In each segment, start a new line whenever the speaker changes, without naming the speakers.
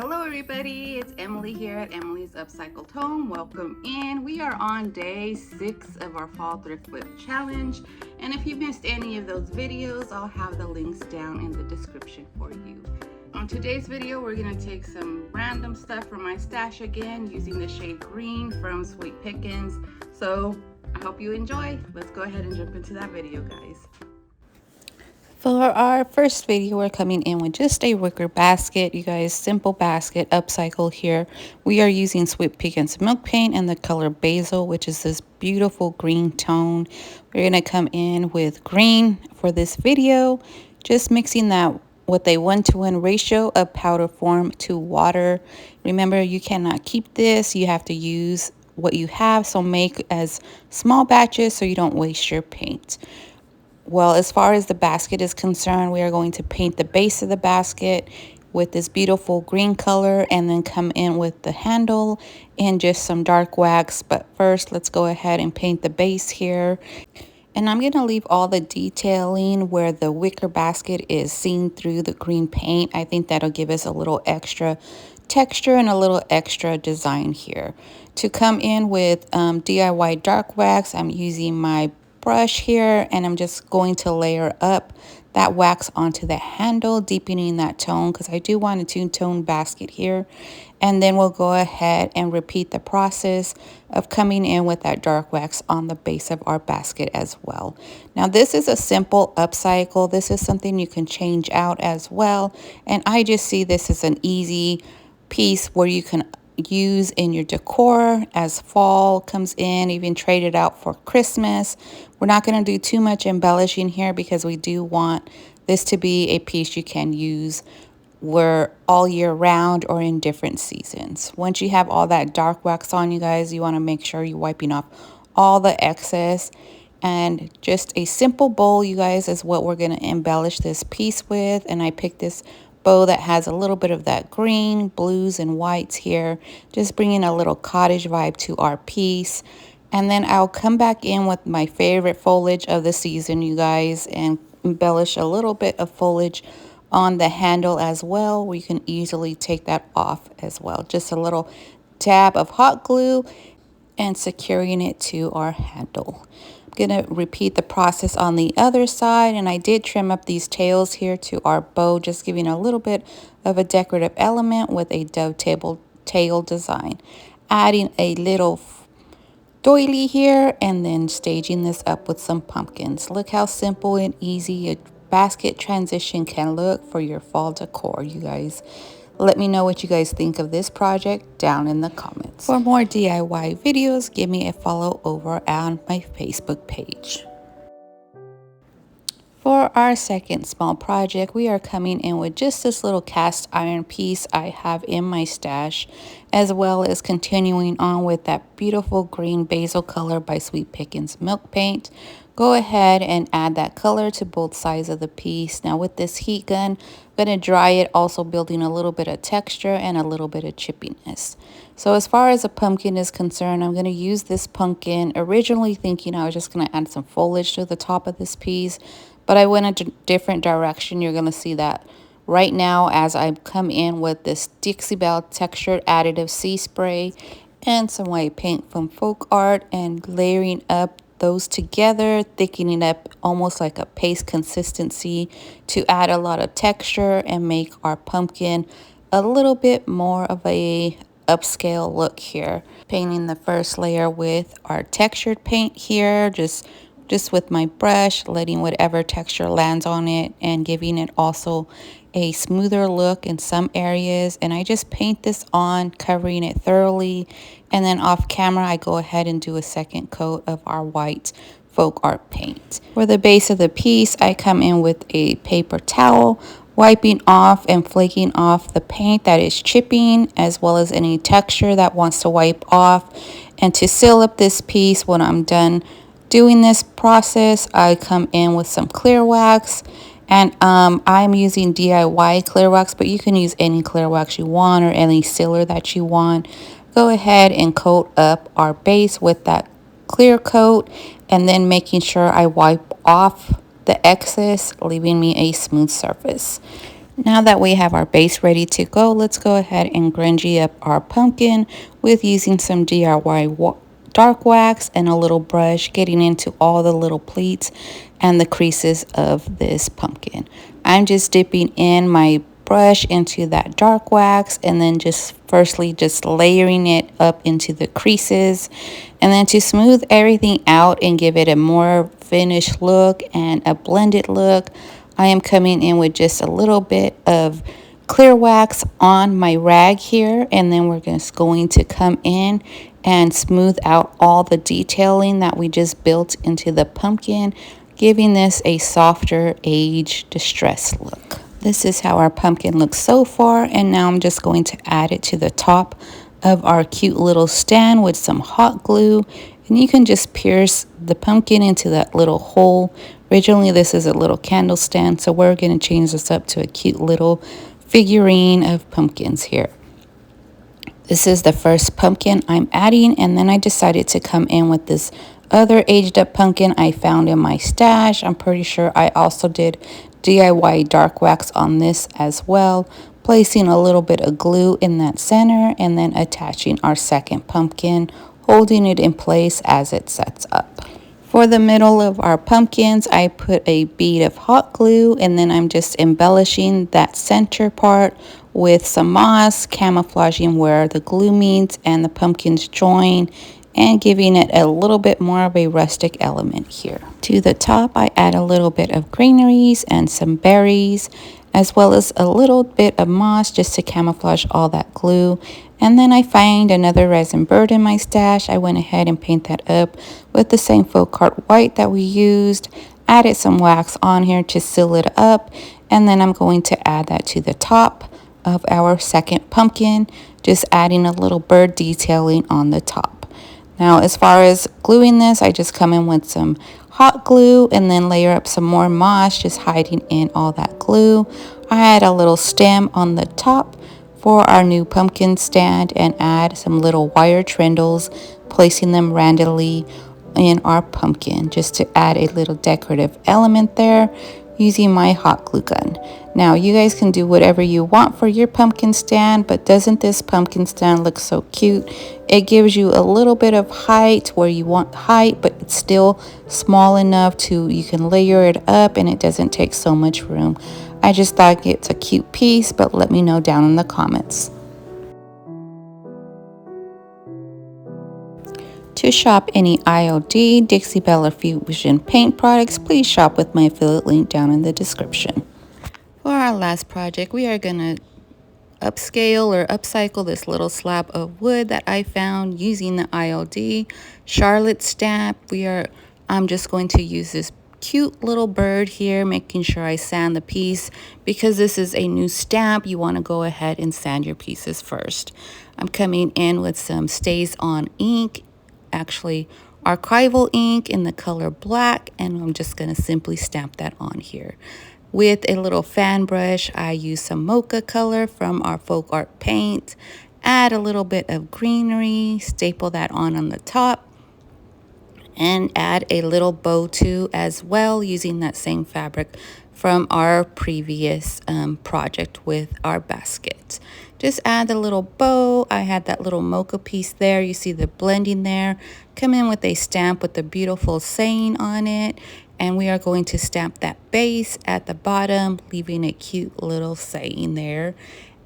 Hello everybody, it's Emily here at Emily's Upcycled Home. Welcome in. We are on day 6 of our fall thrift flip challenge, and if you missed any of those videos, I'll have the links down in the description for you. On today's video, we're going to take some random stuff from my stash again using the shade green from Sweet Pickins. So I hope you enjoy. Let's go ahead and jump into that video, guys. For our first video, we're coming in with just a wicker basket, you guys. Simple basket, upcycle here. We are using Sweet Pickins milk paint and the color basil, which is this beautiful green tone. We're going to come in with green for this video, just mixing that with a 1-to-1 ratio of powder form to water. Remember, you cannot keep this. You have to use what you have, so make as small batches so you don't waste your paint. Well, as far as the basket is concerned, we are going to paint the base of the basket with this beautiful green color and then come in with the handle and just some dark wax. But first, let's go ahead and paint the base here. And I'm going to leave all the detailing where the wicker basket is seen through the green paint. I think that'll give us a little extra texture and a little extra design here. To come in with DIY dark wax, I'm using my brush here and I'm just going to layer up that wax onto the handle, deepening that tone because I do want a two-tone basket here. And then we'll go ahead and repeat the process of coming in with that dark wax on the base of our basket as well. Now this is a simple upcycle. This is something you can change out as well. And I just see this as an easy piece where you can use in your decor as fall comes in, even trade it out for Christmas. We're not going to do too much embellishing here because we do want this to be a piece you can use where all year round or in different seasons. Once you have all that dark wax on, you guys, you want to make sure you're wiping off all the excess. And just a simple bowl, you guys, is what we're going to embellish this piece with. And I picked this bow that has a little bit of that green, blues, and whites here, just bringing a little cottage vibe to our piece. And then I'll come back in with my favorite foliage of the season, you guys, and embellish a little bit of foliage on the handle as well. We can easily take that off as well. Just a little dab of hot glue and securing it to our handle. I'm going to repeat the process on the other side, and I did trim up these tails here to our bow, just giving a little bit of a decorative element with a dovetail tail design. Adding a little doily here and then staging this up with some pumpkins. Look how simple and easy a basket transition can look for your fall decor, you guys. Let me know what you guys think of this project down in the comments. For more DIY videos, give me a follow over on my Facebook page. For our second small project, we are coming in with just this little cast iron piece I have in my stash, as well as continuing on with that beautiful green basil color by Sweet Pickins milk paint. Go ahead and add that color to both sides of the piece. Now with this heat gun, I'm going to dry it, also building a little bit of texture and a little bit of chippiness. So as far as a pumpkin is concerned, I'm going to use this pumpkin, originally thinking I was just going to add some foliage to the top of this piece, but I went a different direction. You're going to see that right now as I come in with this Dixie Belle textured additive sea spray and some white paint from Folk Art, and layering up those together, thickening up almost like a paste consistency to add a lot of texture and make our pumpkin a little bit more of a upscale look here. Painting the first layer with our textured paint here, just with my brush, letting whatever texture lands on it and giving it also a smoother look in some areas. And I just paint this on, covering it thoroughly, and then off camera I go ahead and do a second coat of our white Folk Art paint. For the base of the piece, I come in with a paper towel, wiping off and flaking off the paint that is chipping, as well as any texture that wants to wipe off. And to seal up this piece, when I'm done doing this process, I come in with some clear wax, and I'm using DIY clear wax, but you can use any clear wax you want or any sealer that you want. Go ahead and coat up our base with that clear coat, and then making sure I wipe off the excess, leaving me a smooth surface. Now that we have our base ready to go, let's go ahead and grungy up our pumpkin with using some DIY dark wax and a little brush, getting into all the little pleats and the creases of this pumpkin. I'm just dipping in my brush into that dark wax and then just firstly just layering it up into the creases, and then to smooth everything out and give it a more finished look and a blended look, I am coming in with just a little bit of clear wax on my rag here, and then we're just going to come in and smooth out all the detailing that we just built into the pumpkin, giving this a softer age distressed look. This is how our pumpkin looks so far, and now I'm just going to add it to the top of our cute little stand with some hot glue, and you can just pierce the pumpkin into that little hole. Originally this is a little candle stand, so we're going to change this up to a cute little figurine of pumpkins here. This is the first pumpkin I'm adding, and then I decided to come in with this other aged up pumpkin I found in my stash. I'm pretty sure I also did DIY dark wax on this as well, placing a little bit of glue in that center and then attaching our second pumpkin, holding it in place as it sets up. For the middle of our pumpkins, I put a bead of hot glue, and then I'm just embellishing that center part with some moss, camouflaging where the glue meets and the pumpkins join, and giving it a little bit more of a rustic element here. To the top, I add a little bit of greeneries and some berries, as well as a little bit of moss just to camouflage all that glue. And then I find another resin bird in my stash. I went ahead and paint that up with the same folk art white that we used. Added some wax on here to seal it up, and then I'm going to add that to the top of our second pumpkin, just adding a little bird detailing on the top. Now, as far as gluing this, I just come in with some hot glue and then layer up some more moss, just hiding in all that glue. I add a little stem on the top for our new pumpkin stand and add some little wire trindles, placing them randomly in our pumpkin just to add a little decorative element there using my hot glue gun. Now you guys can do whatever you want for your pumpkin stand, but doesn't this pumpkin stand look so cute? It gives you a little bit of height where you want height, but it's still small enough to you can layer it up and it doesn't take so much room. I just thought it's a cute piece, but let me know down in the comments. To shop any IOD, Dixie Bella Fusion paint products, please shop with my affiliate link down in the description. For our last project, we are going to upscale or upcycle this little slab of wood that I found using the IOD Charlotte stamp. I'm just going to use this cute little bird here, making sure I sand the piece. Because this is a new stamp, you want to go ahead and sand your pieces first. I'm coming in with some Stays On ink, actually archival ink in the color black, and I'm just going to simply stamp that on here. With a little fan brush, I use some mocha color from our folk art paint, add a little bit of greenery, staple that on the top, and add a little bow too as well, using that same fabric from our previous project with our basket. Just add the little bow. I had that little mocha piece there. You see the blending there. Come in with a stamp with the beautiful saying on it, and we are going to stamp that base at the bottom, leaving a cute little saying there,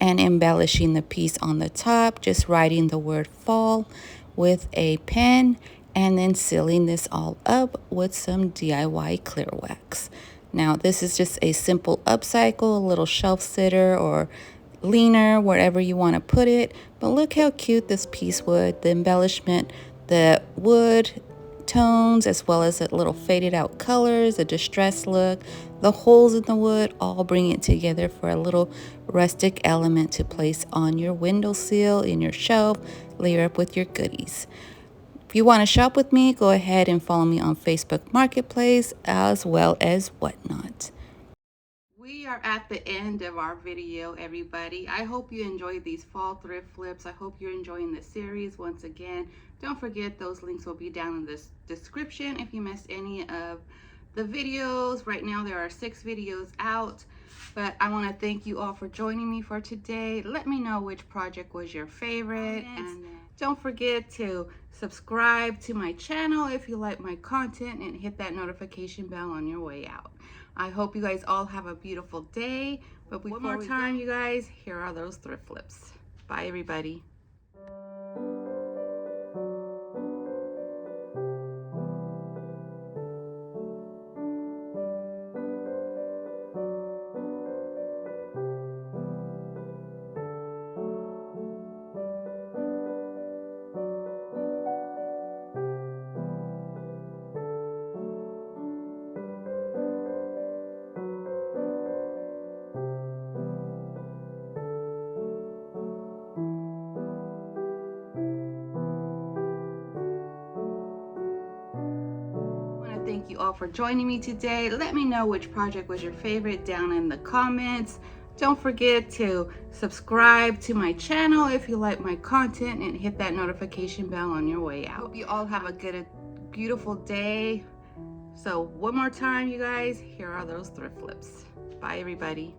and embellishing the piece on the top, just writing the word fall with a pen, and then sealing this all up with some DIY clear wax. Now this is just a simple upcycle, a little shelf sitter or leaner, wherever you want to put it. But look how cute this piece would, the embellishment, the wood tones, as well as the little faded out colors, the distressed look, the holes in the wood, all bring it together for a little rustic element to place on your windowsill, in your shelf, layer up with your goodies. If you want to shop with me, go ahead and follow me on Facebook Marketplace as well as whatnot. We are at the end of our video, everybody. I hope you enjoyed these fall thrift flips. I hope you're enjoying the series. Once again, don't forget those links will be down in the description if you missed any of the videos. Right now there are 6 videos out. But I want to thank you all for joining me for today. Let me know which project was your favorite. And don't forget to subscribe to my channel if you like my content and hit that notification bell on your way out. I hope you guys all have a beautiful day. But one more time, you guys, here are those thrift flips. Bye, everybody. Thank you all for joining me today. Let me know which project was your favorite down in the comments. Don't forget to subscribe to my channel if you like my content and hit that notification bell on your way out. Hope you all have a good, beautiful day. So one more time, you guys, here are those thrift flips. Bye, everybody.